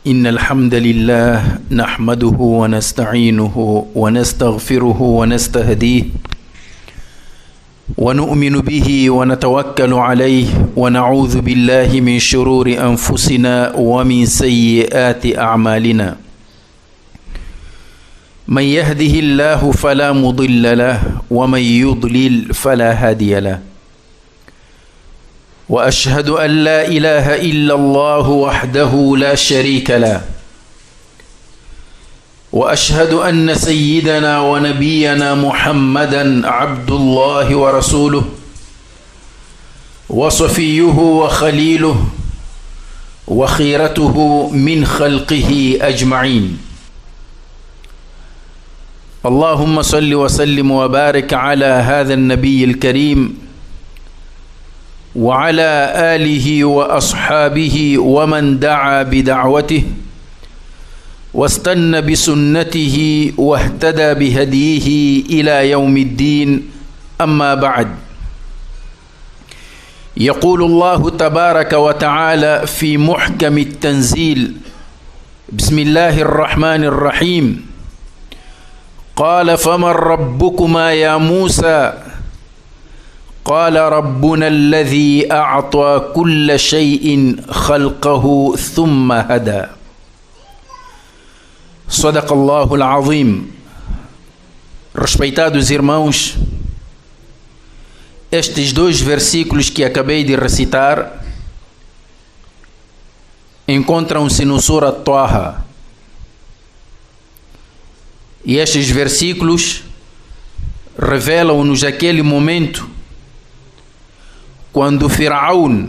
إن الحمد لله نحمده ونستعينه ونستغفره ونستهديه ونؤمن به ونتوكل عليه ونعوذ بالله من شرور أنفسنا ومن سيئات أعمالنا من يهده الله فلا مضل له ومن يضلل فلا هادي له وأشهد أن لا إله إلا الله وحده لا شريك له وأشهد أن سيدنا ونبينا محمدا عبد الله ورسوله وصفيه وخليله وخيرته من خلقه أجمعين اللهم صل وسلم وبارك على هذا النبي الكريم وعلى آله وأصحابه ومن دعا بدعوته واستنى بسنته واهتدى بهديه إلى يوم الدين أما بعد يقول الله تبارك وتعالى في محكم التنزيل بسم الله الرحمن الرحيم قال فمن ربكما يا موسى قال ربنا الذي أعطى كل شيء خلقه ثم هدى صدق الله العظيم. Respeitados irmãos, estes dois versículos que acabei de recitar encontram-se no Sura Taha. E estes versículos revelam-nos aquele momento quando Firaun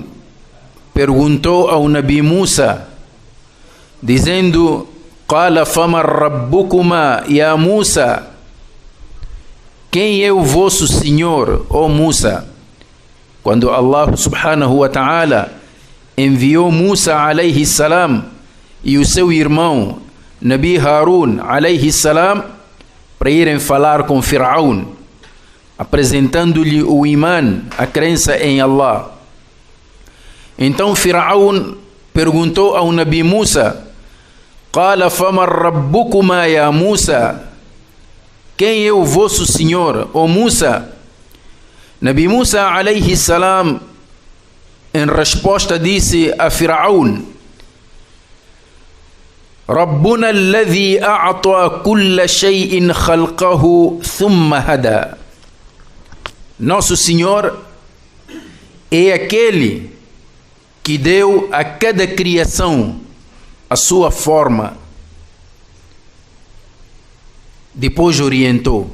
perguntou ao Nabi Musa, dizendo: Qala fama rabbukuma ya Musa, quem é o vosso Senhor, ó Musa? Quando Allah subhanahu wa ta'ala enviou Musa alayhi salam e o seu irmão Nabi Harun alayhi salam para irem falar com Firaun, apresentando-lhe o iman, a crença em Allah. Então Firaun perguntou ao Nabi Musa: Qala fama rabbukuma ya Musa, quem é o vosso Senhor, ó Musa? Nabi Musa alayhi salam em resposta disse a Firaun: Rabbuna alladhi a'ta kulla shay'in khalqahu thumma hada. Nosso Senhor é aquele que deu a cada criação a sua forma, depois orientou.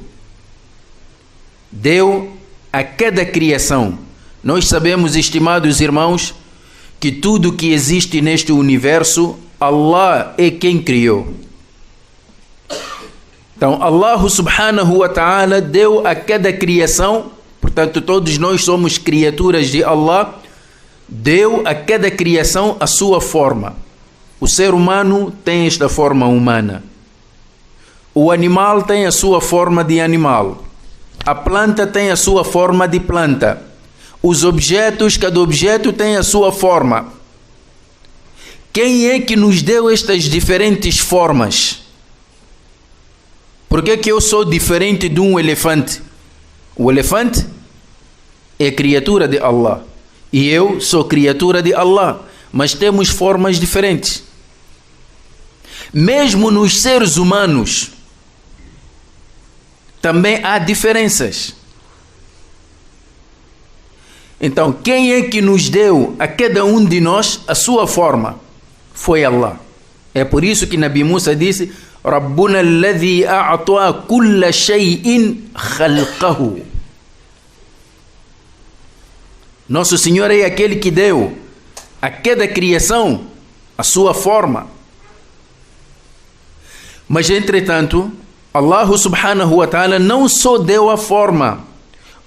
Deu a cada criação. Nós sabemos, estimados irmãos, que tudo que existe neste universo, Allah é quem criou. Então, Allah subhanahu wa ta'ala deu a cada criação, portanto, todos nós somos criaturas de Allah, deu a cada criação a sua forma. O ser humano tem esta forma humana. O animal tem a sua forma de animal. A planta tem a sua forma de planta. Os objetos, cada objeto tem a sua forma. Quem é que nos deu estas diferentes formas? Por que eu sou diferente de um elefante? O elefante é criatura de Allah e eu sou criatura de Allah, mas temos formas diferentes. Mesmo nos seres humanos também há diferenças. Então, quem é que nos deu a cada um de nós a sua forma? Foi Allah. É por isso que Nabi Musa disse: Rabbuna alladhi a'ta kulla shay'in khalqahu. Nosso Senhor é aquele que deu a cada criação a sua forma. Mas, entretanto, Allah subhanahu wa ta'ala não só deu a forma,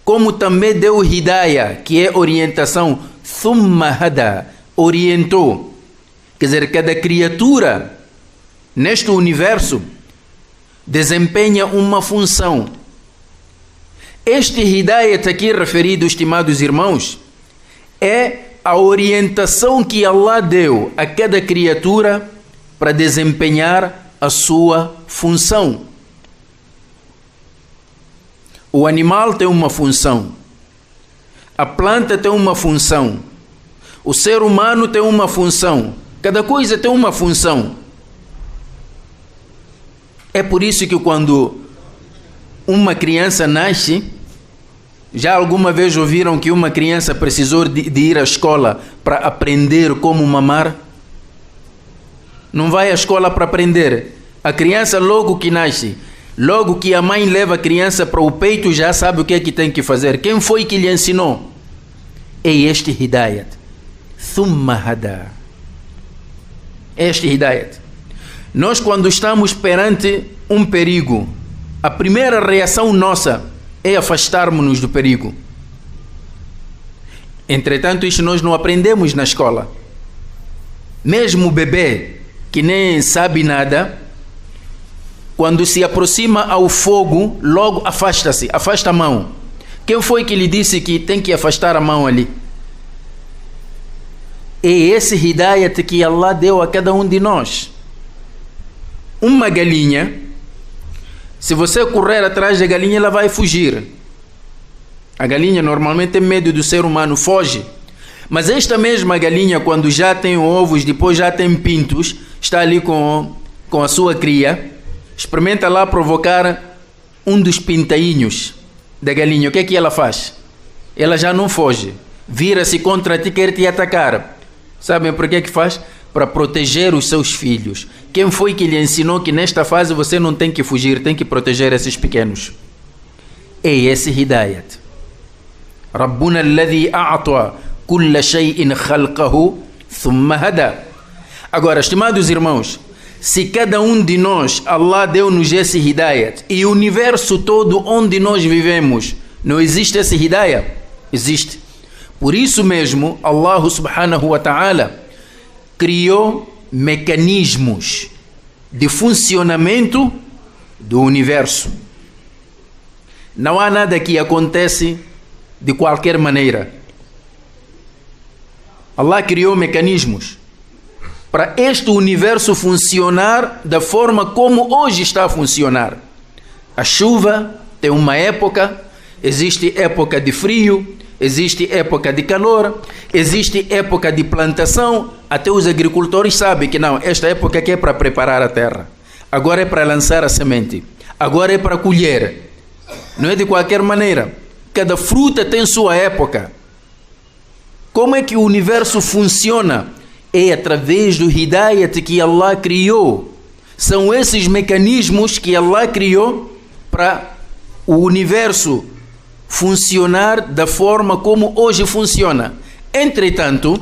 como também deu hidayah, que é orientação. Thumma hada, orientou. Quer dizer, cada criatura neste universo desempenha uma função. Este hidayat aqui referido, estimados irmãos, é a orientação que Allah deu a cada criatura para desempenhar a sua função. O animal tem uma função, a planta tem uma função, o ser humano tem uma função, cada coisa tem uma função. É por isso que quando uma criança nasce, já alguma vez ouviram que uma criança precisou de ir à escola para aprender como mamar? Não vai à escola para aprender. A criança logo que nasce, logo que a mãe leva a criança para o peito, já sabe o que é que tem que fazer. Quem foi que lhe ensinou? É este Hidayat. Thumma hada. Este Hidayat. Nós, quando estamos perante um perigo, a primeira reação nossa é afastarmos-nos do perigo. Entretanto, isto nós não aprendemos na escola. Mesmo o bebê, que nem sabe nada, quando se aproxima ao fogo, logo afasta-se, afasta a mão. Quem foi que lhe disse que tem que afastar a mão ali? É esse Hidayat que Allah deu a cada um de nós. Uma galinha, se você correr atrás da galinha, ela vai fugir. A galinha normalmente tem medo do ser humano, foge. Mas esta mesma galinha, quando já tem ovos, depois já tem pintos, está ali com a sua cria, experimenta lá provocar um dos pintainhos da galinha. O que é que ela faz? Ela já não foge, vira-se contra ti, quer te atacar. Sabem por que é que faz? Para proteger os seus filhos. Quem foi que lhe ensinou que nesta fase você não tem que fugir, tem que proteger esses pequenos? É esse Hidayat. Rabbuna alladhi a'ata kulla shay'in khalqahu thumma hada. Agora, estimados irmãos, se cada um de nós, Allah deu-nos esse Hidayat, e o universo todo onde nós vivemos, não existe esse Hidayat? Existe. Por isso mesmo, Allah subhanahu wa ta'ala criou mecanismos de funcionamento do universo. Não há nada que acontece de qualquer maneira. Allah criou mecanismos para este universo funcionar da forma como hoje está a funcionar. A chuva tem uma época, existe época de frio, existe época de calor, existe época de plantação. Até os agricultores sabem que não, esta época aqui é para preparar a terra, agora é para lançar a semente, agora é para colher. Não é de qualquer maneira. Cada fruta tem sua época. Como é que o universo funciona? É através do Hidayat que Allah criou. São esses mecanismos que Allah criou para o universo funcionar da forma como hoje funciona. Entretanto,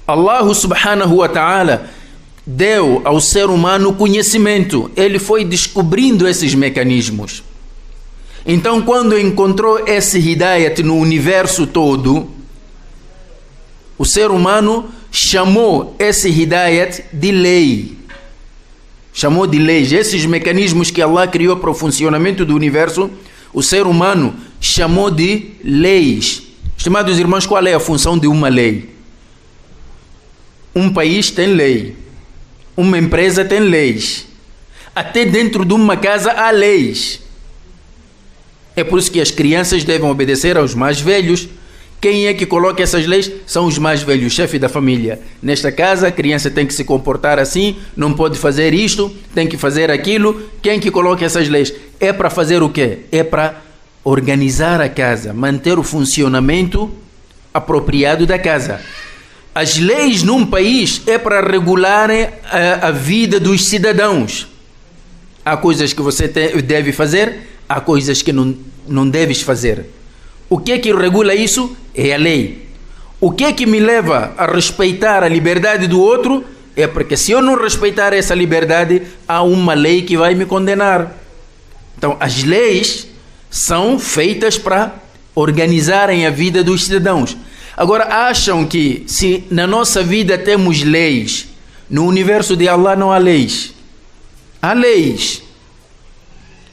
Allah subhanahu wa ta'ala deu ao ser humano conhecimento. Ele foi descobrindo esses mecanismos. Então, quando encontrou esse Hidayat no universo todo, o ser humano chamou esse Hidayat de lei. Chamou de leis. Esses mecanismos que Allah criou para o funcionamento do universo, o ser humano chamou de leis. Estimados irmãos, qual é a função de uma lei? Um país tem lei. Uma empresa tem leis. Até dentro de uma casa há leis. É por isso que as crianças devem obedecer aos mais velhos. Quem é que coloca essas leis? São os mais velhos, chefe da família. Nesta casa, a criança tem que se comportar assim, não pode fazer isto, tem que fazer aquilo. Quem que coloca essas leis? É para fazer o quê? É para organizar a casa, manter o funcionamento apropriado da casa. As leis num país é para regular a vida dos cidadãos. Há coisas que você deve fazer, há coisas que não deves fazer. O que é que regula isso? É a lei. O que é que me leva a respeitar a liberdade do outro? É porque se eu não respeitar essa liberdade, há uma lei que vai me condenar. Então, as leis são feitas para organizarem a vida dos cidadãos. Agora, acham que se na nossa vida temos leis, no universo de Allah não há leis? Há leis.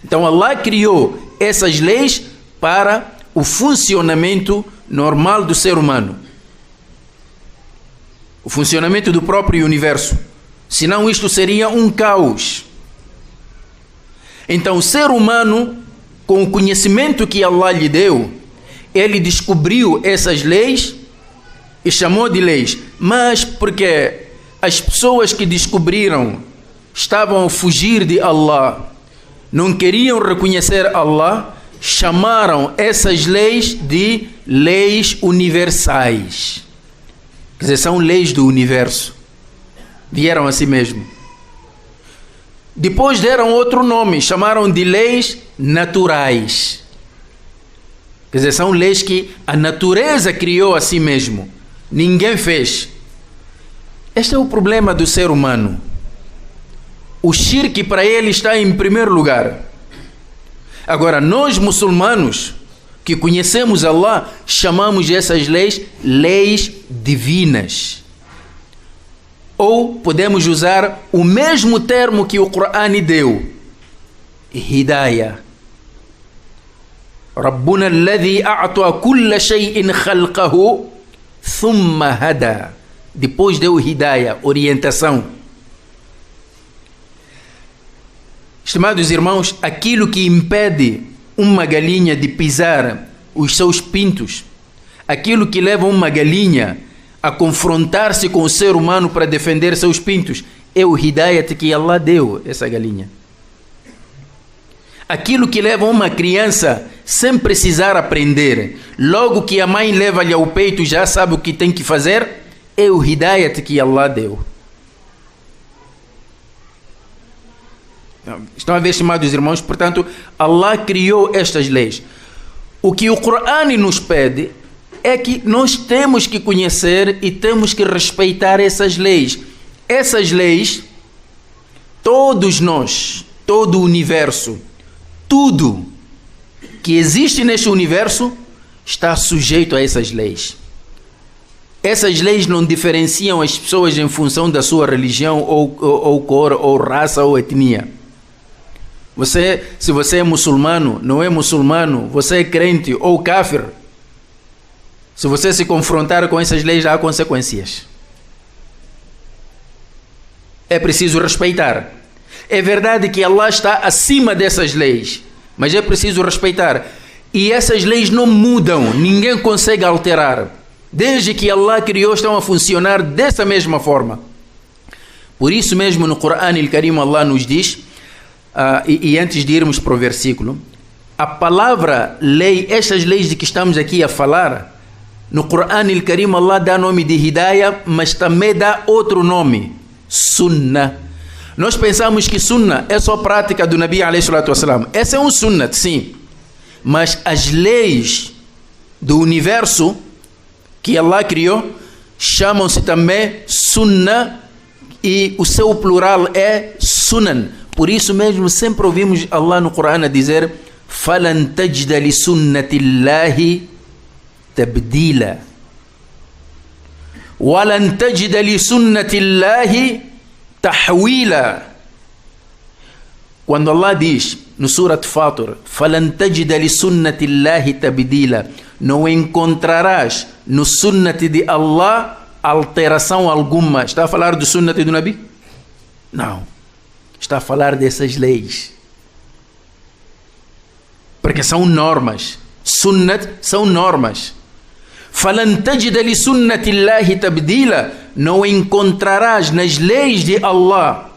Então, Allah criou essas leis para o funcionamento normal do ser humano. O funcionamento do próprio universo. Senão isto seria um caos. Então o ser humano, com o conhecimento que Allah lhe deu, ele descobriu essas leis e chamou de leis. Mas porque as pessoas que descobriram estavam a fugir de Allah, não queriam reconhecer Allah, chamaram essas leis de leis universais. Quer dizer, são leis do universo. Vieram assim mesmo. Depois deram outro nome, chamaram de leis naturais. Quer dizer, são leis que a natureza criou a si mesmo. Ninguém fez. Este é o problema do ser humano. O shirk para ele está em primeiro lugar. Agora, nós muçulmanos que conhecemos Allah, chamamos essas leis, leis divinas. Ou podemos usar o mesmo termo que o Corão deu, Hidayah. Rabbuna alladhi a'ta kulla shay'in khalqahu thumma hada. Depois deu Hidayah, orientação. Estimados irmãos, aquilo que impede uma galinha de pisar os seus pintos, aquilo que leva uma galinha a confrontar-se com o ser humano para defender seus pintos, é o Hidayat que Allah deu essa galinha. Aquilo que leva uma criança sem precisar aprender, logo que a mãe leva-lhe ao peito já sabe o que tem que fazer, é o Hidayat que Allah deu. Estão a ver, estimados irmãos? Portanto, Allah criou estas leis. O que o Corão nos pede é que nós temos que conhecer e temos que respeitar essas leis. Essas leis, todos nós, todo o universo, tudo que existe neste universo está sujeito a essas leis. Essas leis não diferenciam as pessoas em função da sua religião ou cor, ou raça, ou etnia. Se você é muçulmano, não é muçulmano, você é crente ou kafir, se você se confrontar com essas leis, há consequências. É preciso respeitar. É verdade que Allah está acima dessas leis, mas é preciso respeitar. E essas leis não mudam, ninguém consegue alterar. Desde que Allah criou, estão a funcionar dessa mesma forma. Por isso mesmo no Corão Al-Karim Allah nos diz, e antes de irmos para o versículo, a palavra lei, estas leis de que estamos aqui a falar, no Corão Al-Karim Allah dá nome de Hidayah, mas também dá outro nome, Sunnah. Nós pensamos que Sunnah é só prática do Nabi alayhi salatu wassalam. Essa é um Sunnah, sim. Mas as leis do universo que Allah criou chamam-se também Sunnah, e o seu plural é Sunan. Por isso mesmo sempre ouvimos Allah no Corão a dizer فَلَنْ تَجْدَ لِسُنَّةِ اللَّهِ تَبْدِيلًا وَلَنْ تَجْدَ لِسُنَّةِ اللَّهِ تَحْوِيلًا. Quando Allah diz no Surat Fatir فَلَنْ تَجْدَ لِسُنَّةِ اللَّهِ تَبْدِيلًا, não encontrarás no sunnat de Allah alteração alguma. Está a falar do sunnat do Nabi? Não. Está a falar dessas leis. Porque são normas. Sunnat são normas. فَلَنْ تَجِدَ لِسُنَّةِ اللَّهِ تَبْدِيلًا, não encontrarás nas leis de Allah,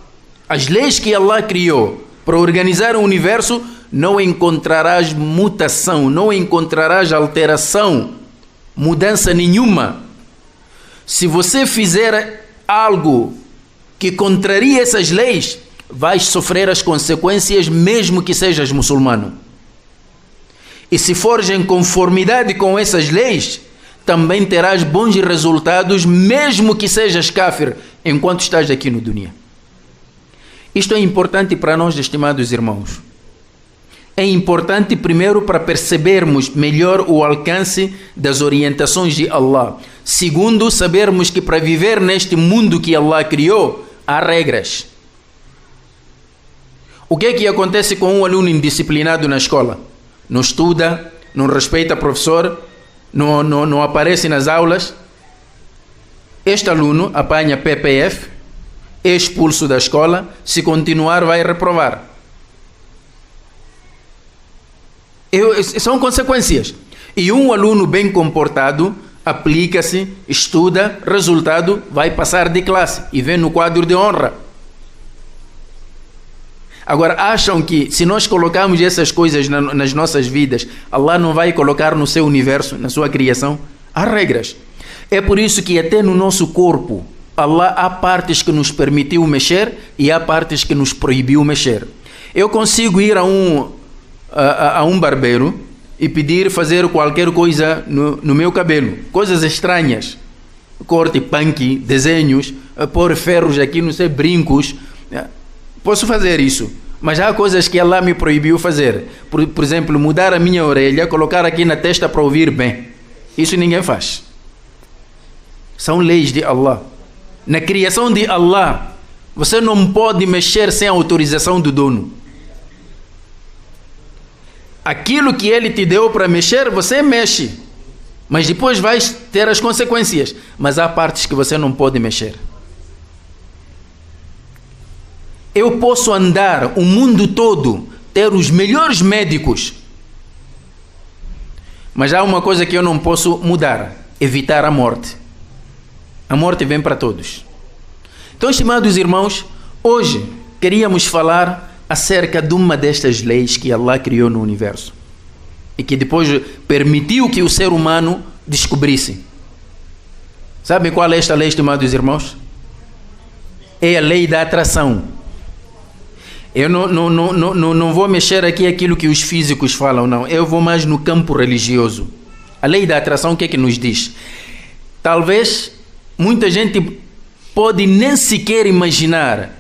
as leis que Allah criou para organizar o universo, não encontrarás mutação, não encontrarás alteração, mudança nenhuma. Se você fizer algo que contraria essas leis, vais sofrer as consequências mesmo que sejas muçulmano. E se fores em conformidade com essas leis, também terás bons resultados mesmo que sejas kafir enquanto estás aqui no dunya. Isto é importante para nós, estimados irmãos. É importante primeiro para percebermos melhor o alcance das orientações de Allah. Segundo, sabermos que para viver neste mundo que Allah criou, há regras. O que é que acontece com um aluno indisciplinado na escola? Não estuda, não respeita o professor, não aparece nas aulas. Este aluno apanha PPF é expulso da escola, se continuar vai reprovar. São consequências. E um aluno bem comportado aplica-se, estuda, resultado, vai passar de classe e vem no quadro de honra. Agora, acham que se nós colocarmos essas coisas nas nossas vidas, Allah não vai colocar no seu universo, na sua criação? Há regras. É por isso que até no nosso corpo, Allah há partes que nos permitiu mexer e há partes que nos proibiu mexer. Eu consigo ir a um barbeiro e pedir fazer qualquer coisa no meu cabelo, coisas estranhas, corte, punk, desenhos, pôr ferros aqui, não sei, brincos. Posso fazer isso, mas há coisas que Allah me proibiu fazer. Por exemplo, mudar a minha orelha, colocar aqui na testa para ouvir bem. Isso ninguém faz. São leis de Allah. Na criação de Allah, você não pode mexer sem a autorização do dono. Aquilo que ele te deu para mexer, você mexe. Mas depois vai ter as consequências. Mas há partes que você não pode mexer. Eu posso andar o mundo todo, ter os melhores médicos. Mas há uma coisa que eu não posso mudar: evitar a morte. A morte vem para todos. Então, estimados irmãos, hoje queríamos falar acerca de uma destas leis que Allah criou no universo e que depois permitiu que o ser humano descobrisse. Sabem qual é esta lei, estimados irmãos? É a lei da atração. Eu não vou mexer aqui aquilo que os físicos falam, não. Eu vou mais no campo religioso. A lei da atração, o que é que nos diz? Talvez muita gente pode nem sequer imaginar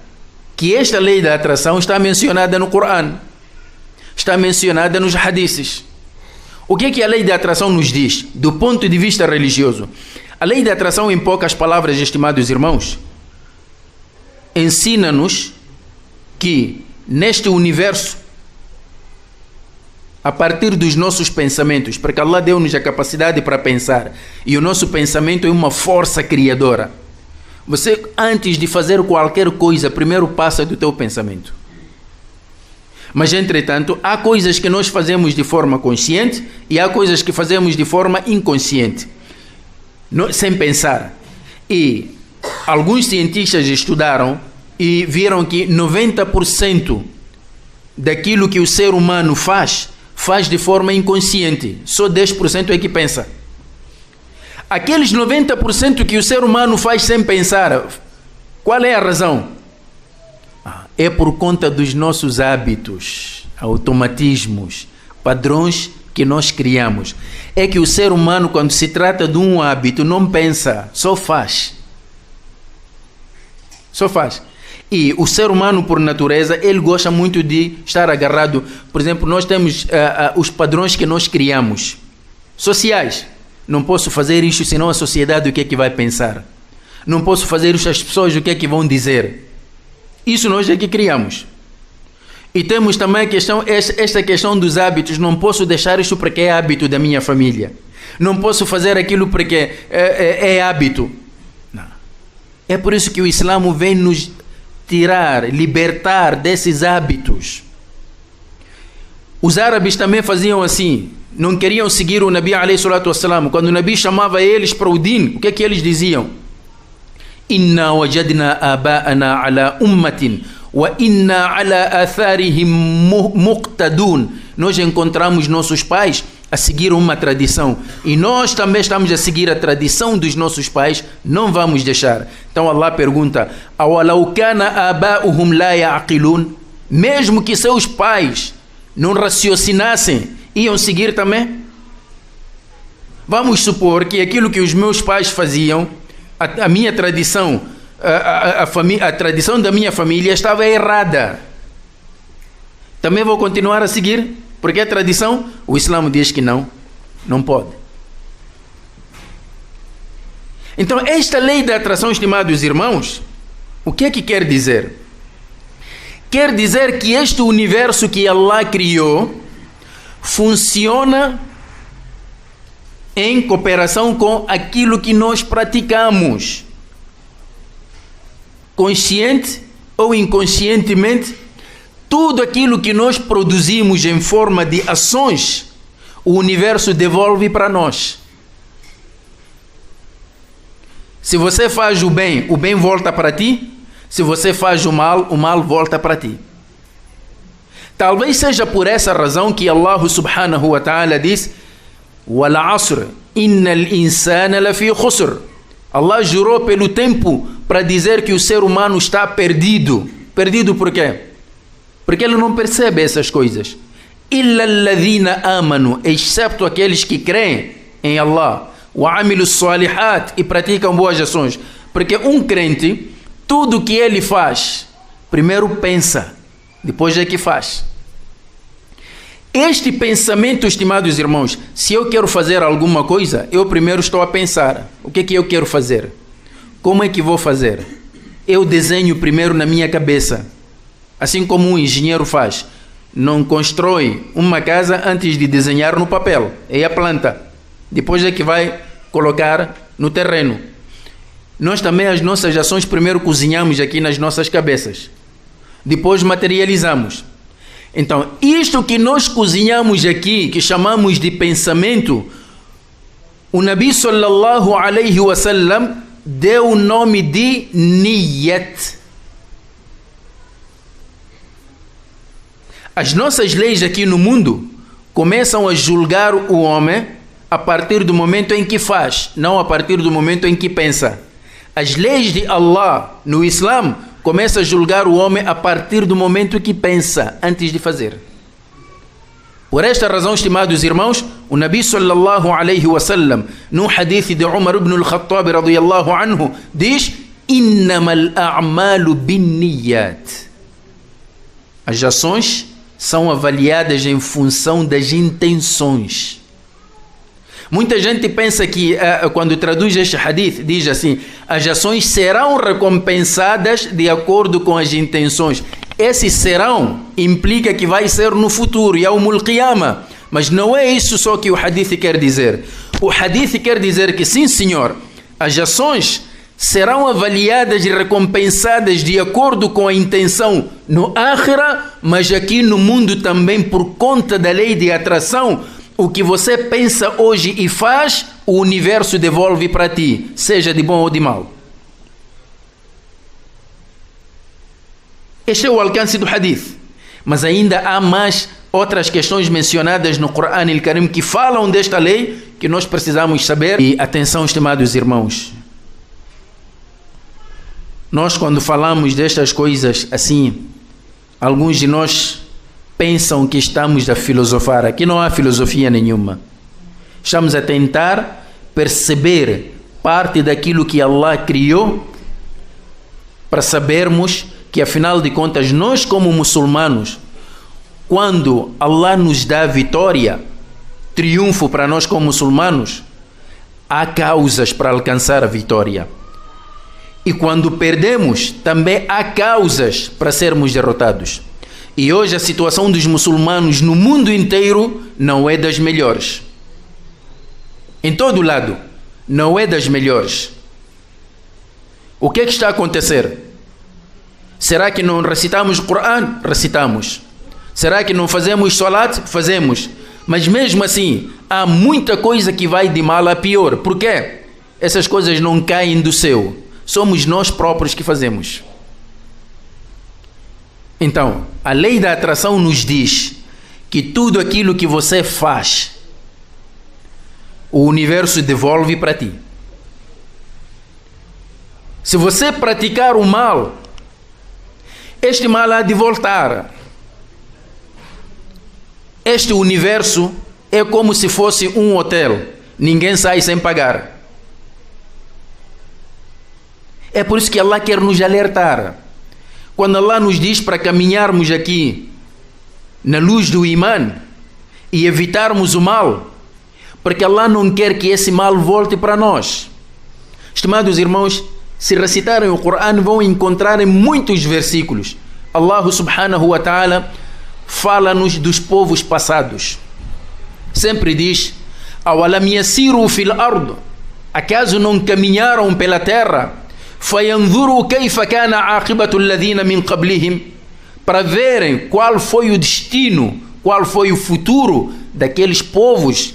que esta lei da atração está mencionada no Corão, está mencionada nos hadiths. O que é que a lei da atração nos diz do ponto de vista religioso? A lei da atração, em poucas palavras, estimados irmãos, ensina-nos que neste universo, a partir dos nossos pensamentos, porque Allah deu-nos a capacidade para pensar, e o nosso pensamento é uma força criadora. Você, antes de fazer qualquer coisa, primeiro passa do teu pensamento. Mas, entretanto, há coisas que nós fazemos de forma consciente e há coisas que fazemos de forma inconsciente, sem pensar. E alguns cientistas estudaram e viram que 90% daquilo que o ser humano faz de forma inconsciente. Só 10% é que pensa. Aqueles 90% que o ser humano faz sem pensar, qual é a razão? É por conta dos nossos hábitos, automatismos, padrões que nós criamos. É que o ser humano, quando se trata de um hábito, não pensa, só faz. Só faz. E o ser humano, por natureza, ele gosta muito de estar agarrado. Por exemplo, nós temos os padrões que nós criamos, sociais. Não posso fazer isso, senão a sociedade o que é que vai pensar? Não posso fazer isso, as pessoas o que é que vão dizer? Isso nós é que criamos. E temos também a questão, esta questão dos hábitos. Não posso deixar isso porque é hábito da minha família. Não posso fazer aquilo porque é hábito. Não. É por isso que o Islã vem nos tirar, libertar desses hábitos. Os árabes também faziam assim. Não queriam seguir o Nabi alayhi salatu wassalam. Quando o Nabi chamava eles para o din, o que é que eles diziam? Inna wajadna aba'ana ala ummatin wa inna ala atharihim muqtadun. Nós encontramos nossos pais a seguir uma tradição e nós também estamos a seguir a tradição dos nossos pais, não vamos deixar. Então Allah pergunta: awalau kana aba'uhum la ya'qilun? Mesmo que seus pais não raciocinassem, iam seguir também? Vamos supor que aquilo que os meus pais faziam, a minha tradição, a tradição da minha família estava errada. Também vou continuar a seguir? Porque a tradição, o Islã diz que não pode. Então, esta lei da atração, estimados irmãos, o que é que quer dizer? Quer dizer que este universo que Allah criou funciona em cooperação com aquilo que nós praticamos. consciente ou inconscientemente, tudo aquilo que nós produzimos em forma de ações, o universo devolve para nós. Se você faz o bem volta para ti. Se você faz o mal volta para ti. Talvez seja por essa razão que Allah subhanahu wa ta'ala diz: "Wal 'asr, innal insana lafi khusr." Allah jurou pelo tempo para dizer que o ser humano está perdido. Perdido por quê? Porque ele não percebe essas coisas. "Illa alladhina amanu", excepto aqueles que creem em Allah, "wa 'amilus salihat", e praticam boas ações. Porque um crente, tudo que ele faz, primeiro pensa, depois é que faz. Este pensamento, estimados irmãos, se eu quero fazer alguma coisa, eu primeiro estou a pensar: o que é que eu quero fazer? Como é que vou fazer? Eu desenho primeiro na minha cabeça, assim como um engenheiro faz. Não constrói uma casa antes de desenhar no papel, é a planta, depois é que vai colocar no terreno. Nós também, as nossas ações, primeiro cozinhamos aqui nas nossas cabeças, depois materializamos. Então, isto que nós cozinhamos aqui, que chamamos de pensamento, o Nabi sallallahu alaihi wasallam deu o nome de niyat. As nossas leis aqui no mundo começam a julgar o homem a partir do momento em que faz, não a partir do momento em que pensa. As leis de Allah no Islã começam a julgar o homem a partir do momento que pensa, antes de fazer. Por esta razão, estimados irmãos, o Nabi sallallahu alaihi wasallam, no hadith de Umar ibn al-Khattab radiyallahu anhu, diz: "Innamal a'malu binniyat." As ações são avaliadas em função das intenções. Muita gente pensa que, quando traduz este hadith, diz assim: as ações serão recompensadas de acordo com as intenções. Esse serão implica que vai ser no futuro, Yawmul Qiyamah. Mas não é isso só que o hadith quer dizer. O hadith quer dizer que, sim senhor, as ações serão avaliadas e recompensadas de acordo com a intenção no Akhira, mas aqui no mundo também, por conta da lei de atração. O que você pensa hoje e faz, o universo devolve para ti, seja de bom ou de mal. Este é o alcance do hadith. Mas ainda há mais outras questões mencionadas no Corão al-Karim que falam desta lei, que nós precisamos saber. E atenção, estimados irmãos, nós, quando falamos destas coisas assim, alguns de nós pensam que estamos a filosofar. Aqui não há filosofia nenhuma. Estamos a tentar perceber parte daquilo que Allah criou, para sabermos que, afinal de contas, nós como muçulmanos, quando Allah nos dá vitória, triunfo para nós como muçulmanos, há causas para alcançar a vitória. E quando perdemos, também há causas para sermos derrotados. E hoje a situação dos muçulmanos no mundo inteiro não é das melhores. Em todo lado, não é das melhores. O que é que está a acontecer? Será que não recitamos o Corão? Recitamos. Será que não fazemos salat? Fazemos. Mas mesmo assim, há muita coisa que vai de mal a pior. Por quê? Essas coisas não caem do céu. Somos nós próprios que fazemos. Então, a lei da atração nos diz que tudo aquilo que você faz, o universo devolve para ti. Se você praticar o mal, este mal há de voltar. Este universo é como se fosse um hotel. Ninguém sai sem pagar. É por isso que Allah quer nos alertar. Quando Allah nos diz para caminharmos aqui na luz do Iman e evitarmos o mal, porque Allah não quer que esse mal volte para nós. Estimados irmãos, se recitarem o Corão, vão encontrar em muitos versículos. Allah subhanahu wa ta'ala fala-nos dos povos passados. Sempre diz: "Awalam yasiru fil ard", acaso não caminharam pela terra? فَيَنْظُرُوا كَيْفَ كَانَ عَاقِبَةُ الَّذِينَ مِنْ قَبْلِهِمْ, para verem qual foi o destino, qual foi o futuro daqueles povos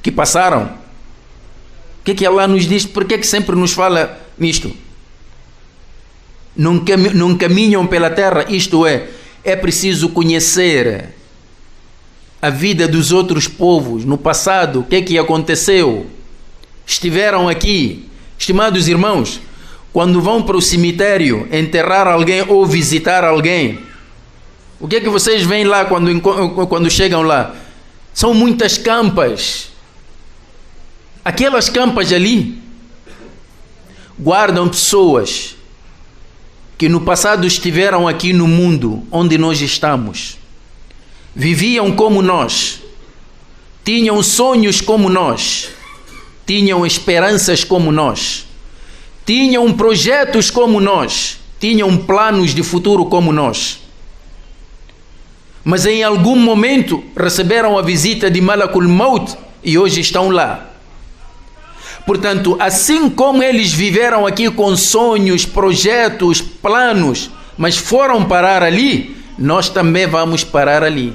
que passaram. O que Allah nos diz? Por que sempre nos fala nisto? Não caminham pela terra, isto é preciso conhecer a vida dos outros povos no passado, o que aconteceu, estiveram aqui. Estimados irmãos, quando vão para o cemitério enterrar alguém ou visitar alguém, o que vocês veem lá quando chegam lá? São muitas campas. Aquelas campas ali guardam pessoas que no passado estiveram aqui no mundo onde nós estamos, viviam como nós, tinham sonhos como nós, tinham esperanças como nós, tinham projetos como nós, tinham planos de futuro como nós. Mas em algum momento receberam a visita de Malakul Maut e hoje estão lá. Portanto, assim como eles viveram aqui com sonhos, projetos, planos, mas foram parar ali, nós também vamos parar ali.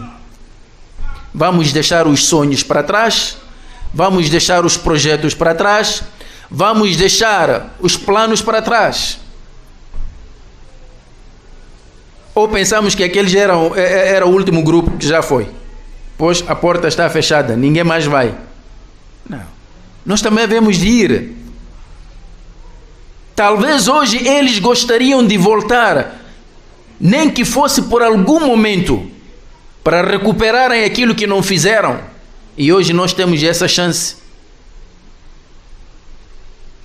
Vamos deixar os sonhos para trás, vamos deixar os projetos para trás, vamos deixar os planos para trás. Ou pensamos que aqueles era o último grupo que já foi, pois a porta está fechada, ninguém mais vai. Não. Nós também devemos de ir. Talvez hoje eles gostariam de voltar, nem que fosse por algum momento, para recuperarem aquilo que não fizeram. E hoje nós temos essa chance.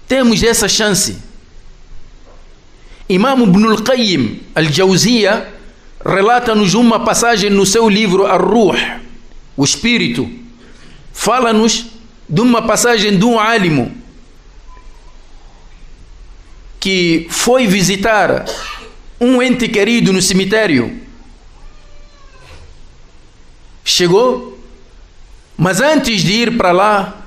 Temos essa chance. Imam Ibn al-Qayyim al-Jawziyya relata-nos uma passagem no seu livro Ar-Ruh, o Espírito. Fala-nos de uma passagem de um álimo que foi visitar um ente querido no cemitério. Chegou, mas antes de ir para lá,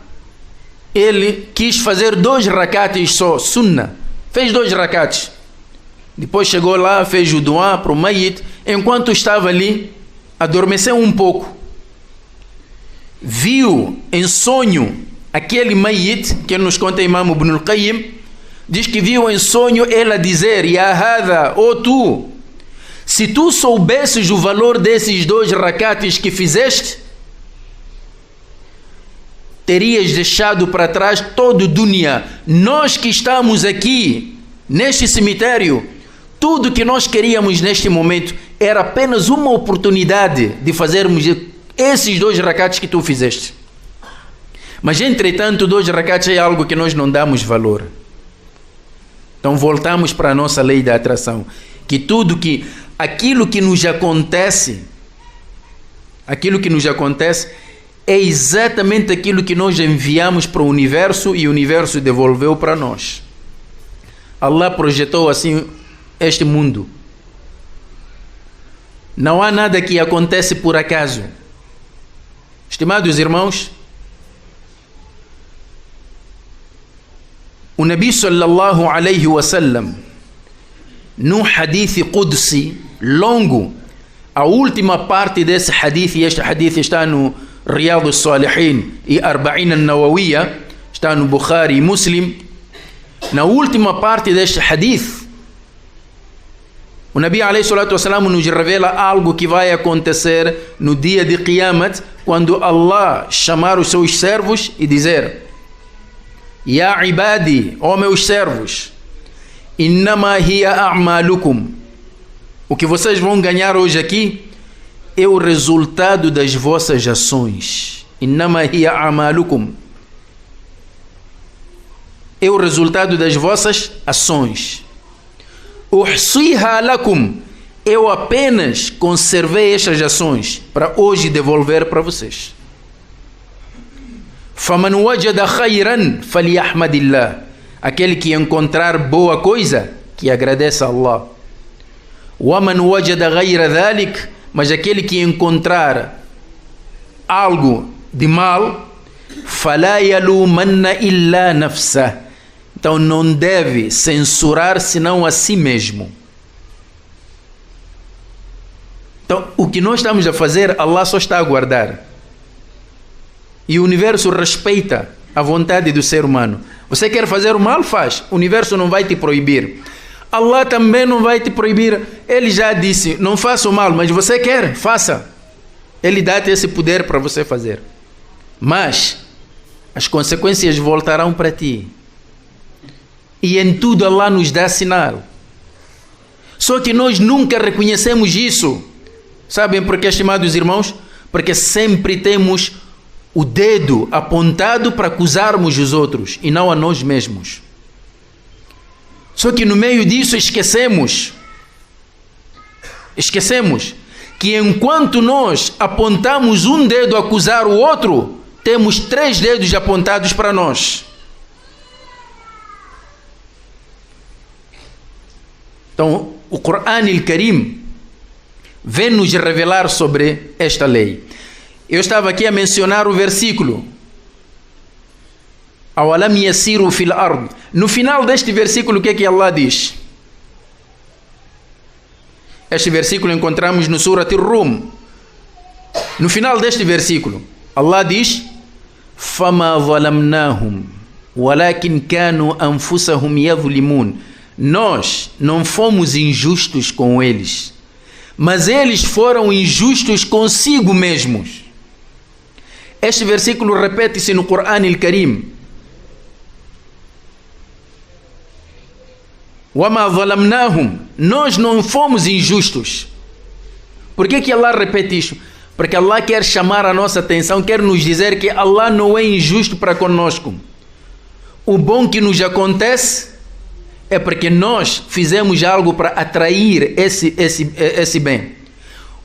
ele quis fazer 2 rakates só, sunnah. Fez 2 rakates. Depois chegou lá, fez o duá para o mayit. Enquanto estava ali, adormeceu um pouco. Viu em sonho aquele mayit, que nos conta Imam Ibn al-Qayyim, diz que viu em sonho ele a dizer: Ya hada, ó tu, se tu soubesses o valor desses 2 rakates que fizeste, terias deixado para trás todo o dunya. Nós que estamos aqui neste cemitério, tudo que nós queríamos neste momento era apenas uma oportunidade de fazermos esses 2 rakates que tu fizeste. Mas entretanto, 2 rakates é algo que nós não damos valor. Então voltamos para a nossa lei da atração, que aquilo que nos acontece é exatamente aquilo que nós enviamos para o universo e o universo devolveu para nós. Allah projetou assim este mundo. Não há nada que acontece por acaso. Estimados irmãos, o Nabi sallallahu alaihi wasallam, num hadith qudsi longo, a última parte desse hadith, e este hadith está no Riyad al-Salihin e Arba'in al-Nawawiyya, está no Bukhari e Muslim. Na última parte deste hadith, o Nabi alayhi salatu wasalam nos revela algo que vai acontecer no dia de Qiyamat, quando Allah chamar os seus servos e dizer: Ya ibadi, ó meus servos, innama hiya a'malukum, o que vocês vão ganhar hoje aqui é o resultado das vossas ações. Innama hiya a'malukum, é o resultado das vossas ações. Uhsiha lakum, eu apenas conservei estas ações para hoje devolver para vocês. Faman wajada khayran falyahmadillah, aquele que encontrar boa coisa, que agradeça a Allah. Waman wajada ghayra dhalik, mas aquele que encontrar algo de mal, fala yalumanna illa nafsah, Então não deve censurar senão a si mesmo. Então o que nós estamos a fazer, Allah só está a guardar. E o universo respeita a vontade do ser humano. Você quer fazer o mal? Faz. O universo não vai te proibir. Allah também não vai te proibir. Ele já disse, não faça o mal, mas você quer, faça. Ele dá-te esse poder para você fazer. Mas as consequências voltarão para ti. E em tudo Allah nos dá sinal. Só que nós nunca reconhecemos isso. Sabem por quê, estimados irmãos? Porque sempre temos o dedo apontado para acusarmos os outros e não a nós mesmos. Só que no meio disso esquecemos que enquanto nós apontamos um dedo a acusar o outro, temos 3 dedos apontados para nós. Então, o Corão Al-Karim vem nos revelar sobre esta lei. Eu estava aqui a mencionar o versículo Awalam yasiru fil ard. No final deste versículo, o que é que Allah diz? Este versículo encontramos no Surat Ar-Rum. No final deste versículo, Allah diz: Fama zalamnahum walakin kanu anfusahum yadhlimun. Nós não fomos injustos com eles, mas eles foram injustos consigo mesmos. Este versículo repete-se no Corão Al-Karim. Wama zalamnahum. Nós não fomos injustos. Por que Allah repete isso? Porque Allah quer chamar a nossa atenção, quer nos dizer que Allah não é injusto para conosco. O bom que nos acontece é porque nós fizemos algo para atrair esse bem.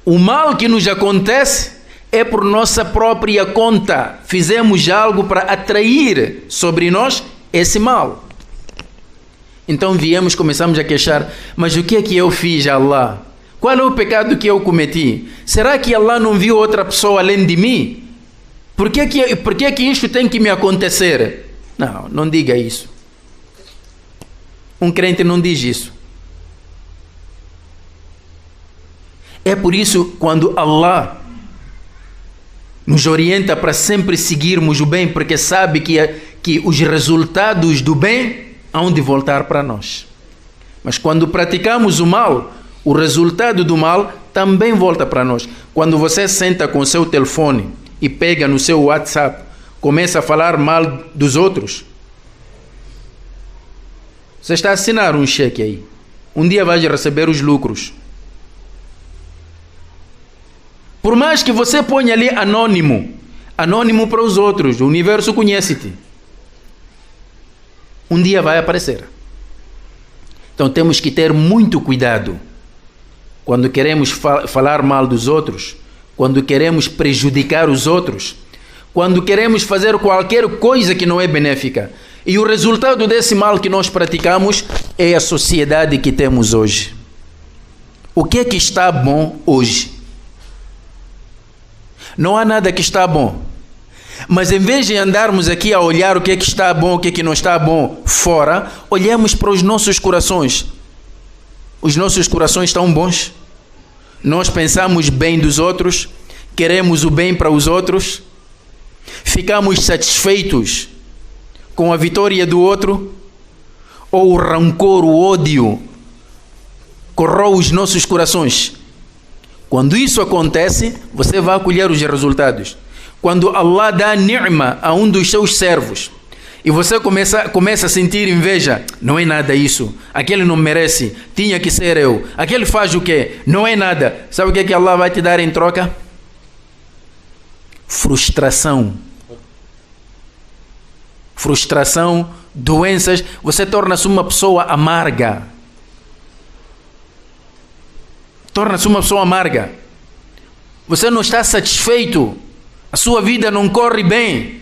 O mal que nos acontece é por nossa própria conta. Fizemos algo para atrair sobre nós esse mal. Então começamos a queixar, mas o que é que eu fiz a Allah? Qual é o pecado que eu cometi? Será que Allah não viu outra pessoa além de mim? Por que que isto tem que me acontecer? Não diga isso. Um crente não diz isso. É por isso quando Allah nos orienta para sempre seguirmos o bem, porque sabe que os resultados do bem hão de voltar para nós. Mas quando praticamos o mal, o resultado do mal também volta para nós. Quando você senta com o seu telefone e pega no seu WhatsApp, começa a falar mal dos outros, você está a assinar um cheque aí. Um dia vai receber os lucros. Por mais que você ponha ali anônimo para os outros, o universo conhece-te. Um dia vai aparecer. Então temos que ter muito cuidado quando queremos falar mal dos outros, quando queremos prejudicar os outros, quando queremos fazer qualquer coisa que não é benéfica. E o resultado desse mal que nós praticamos é a sociedade que temos hoje. O que é que está bom hoje? Não há nada que está bom. Mas em vez de andarmos aqui a olhar o que é que está bom, o que é que não está bom fora, olhamos para os nossos corações. Os nossos corações estão bons? Nós pensamos bem dos outros? Queremos o bem para os outros? Ficamos satisfeitos com a vitória do outro? Ou o rancor, o ódio corroe os nossos corações? Quando isso acontece, você vai colher os resultados. Quando Allah dá ni'ma a um dos seus servos e você começa a sentir inveja, não é nada isso, aquele não merece, tinha que ser eu, aquele faz o quê? Não é nada. Sabe o que é que Allah vai te dar em troca? Frustração, doenças. Você torna-se uma pessoa amarga. Você não está satisfeito. A sua vida não corre bem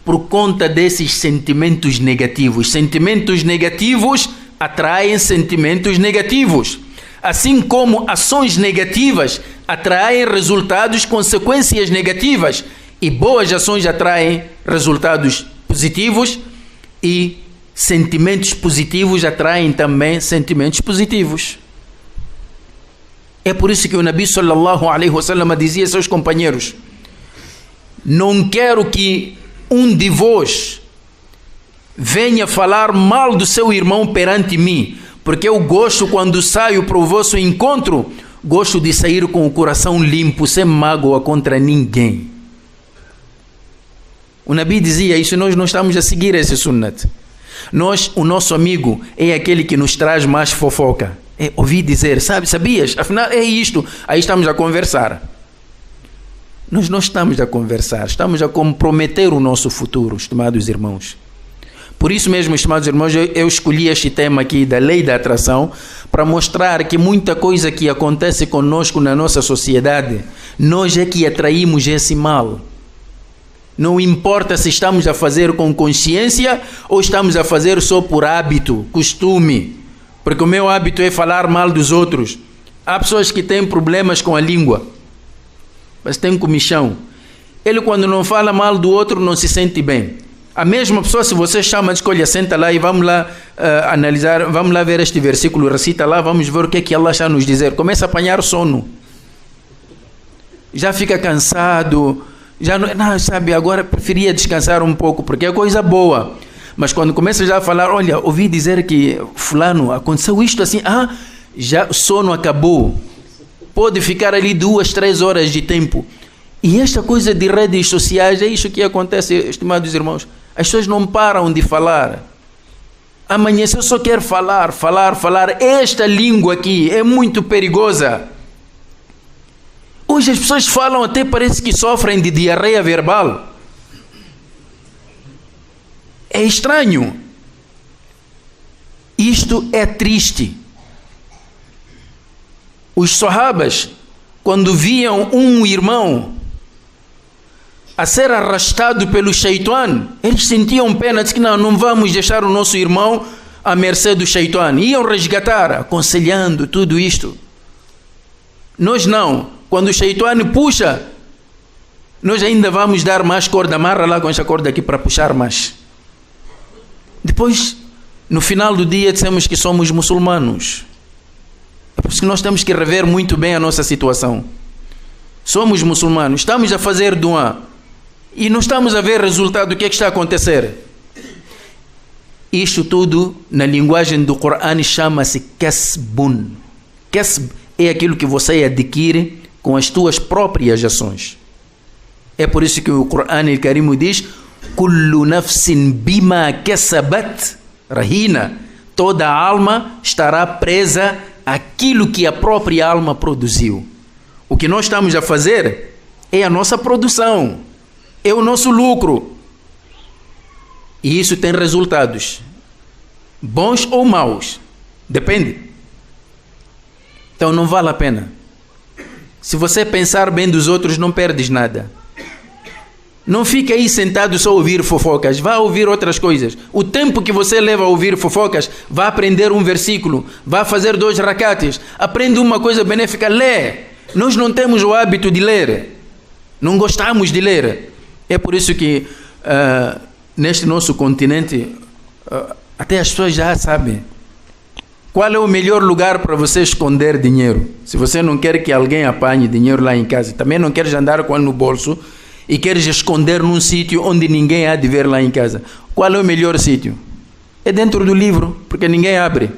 por conta desses sentimentos negativos. Sentimentos negativos atraem sentimentos negativos. Assim como ações negativas atraem resultados, consequências negativas. E boas ações atraem resultados positivos e sentimentos positivos atraem também sentimentos positivos. É por isso que o Nabi sallallahu alaihi wasallam dizia a seus companheiros: não quero que um de vós venha falar mal do seu irmão perante mim, porque eu gosto, quando saio para o vosso encontro, gosto de sair com o coração limpo, sem mágoa contra ninguém. O Nabi dizia isso, e nós não estamos a seguir esse sunnat. O nosso amigo é aquele que nos traz mais fofoca. Ouvi dizer, sabias? Afinal é isto. Aí estamos a conversar. Nós não estamos a conversar, estamos a comprometer o nosso futuro, estimados irmãos. Por isso mesmo, estimados irmãos, eu escolhi este tema aqui da lei da atração para mostrar que muita coisa que acontece conosco na nossa sociedade, nós é que atraímos esse mal. Não importa se estamos a fazer com consciência ou estamos a fazer só por hábito, costume. Porque o meu hábito é falar mal dos outros. Há pessoas que têm problemas com a língua, mas tem comichão. Ele, quando não fala mal do outro, não se sente bem. A mesma pessoa, se você chama, escolha, senta lá e vamos lá analisar, vamos lá ver este versículo, recita lá, vamos ver o que é que Allah está a nos dizer. Começa a apanhar sono. Já fica cansado. Já não, sabe, agora preferia descansar um pouco, porque é coisa boa. Mas quando começa já a falar, olha, ouvi dizer que fulano, aconteceu isto assim, já o sono acabou. Pode ficar ali 2, 3 horas de tempo. E esta coisa de redes sociais, é isso que acontece, estimados irmãos. As pessoas não param de falar. Amanhã eu só quero falar. Esta língua aqui é muito perigosa. Hoje as pessoas falam, até parece que sofrem de diarreia verbal. É estranho. Isto é triste. Os sahabas, quando viam um irmão a ser arrastado pelo Shaitan, eles sentiam pena, dizem que não vamos deixar o nosso irmão à mercê do Shaitan. Iam resgatar, aconselhando tudo isto. Nós não. Quando o Shaitan puxa, nós ainda vamos dar mais corda, amarra lá com esta corda aqui para puxar mais. Depois, no final do dia, dissemos que somos muçulmanos. É por isso que nós temos que rever muito bem a nossa situação. Somos muçulmanos, estamos a fazer du'a e não estamos a ver resultado do que é que está a acontecer. Isto tudo, na linguagem do Coran, chama-se kasbun. Kasb é aquilo que você adquire com as tuas próprias ações. É por isso que o Coran Al-Karim diz: Kullu nafsin bima kasabat rahina. Toda alma estará presa àquilo que a própria alma produziu. O que nós estamos a fazer é a nossa produção, é o nosso lucro. E isso tem resultados, bons ou maus, depende. Então não vale a pena. Se você pensar bem dos outros, não perdes nada. Não fique aí sentado só a ouvir fofocas. Vá ouvir outras coisas. O tempo que você leva a ouvir fofocas, vá aprender um versículo, vá fazer 2 rakates, aprende uma coisa benéfica, lê. Nós não temos o hábito de ler. Não gostamos de ler. É por isso que neste nosso continente, até as pessoas já sabem qual é o melhor lugar para você esconder dinheiro. Se você não quer que alguém apanhe dinheiro lá em casa, também não queres andar com ele no bolso e queres esconder num sítio onde ninguém há de ver lá em casa. Qual é o melhor sítio? É dentro do livro, porque ninguém abre.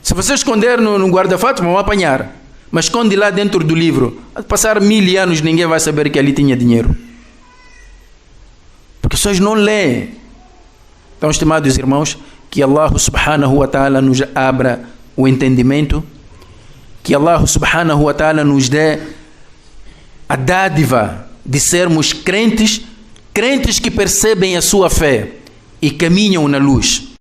Se você esconder no guarda-fatos, vão apanhar. Mas esconde lá dentro do livro. Vai passar 1000 anos, ninguém vai saber que ali tinha dinheiro. Porque as pessoas não leem. Então, estimados irmãos, que Allah subhanahu wa ta'ala nos abra o entendimento, que Allah subhanahu wa ta'ala nos dê a dádiva de sermos crentes que percebem a sua fé e caminham na luz.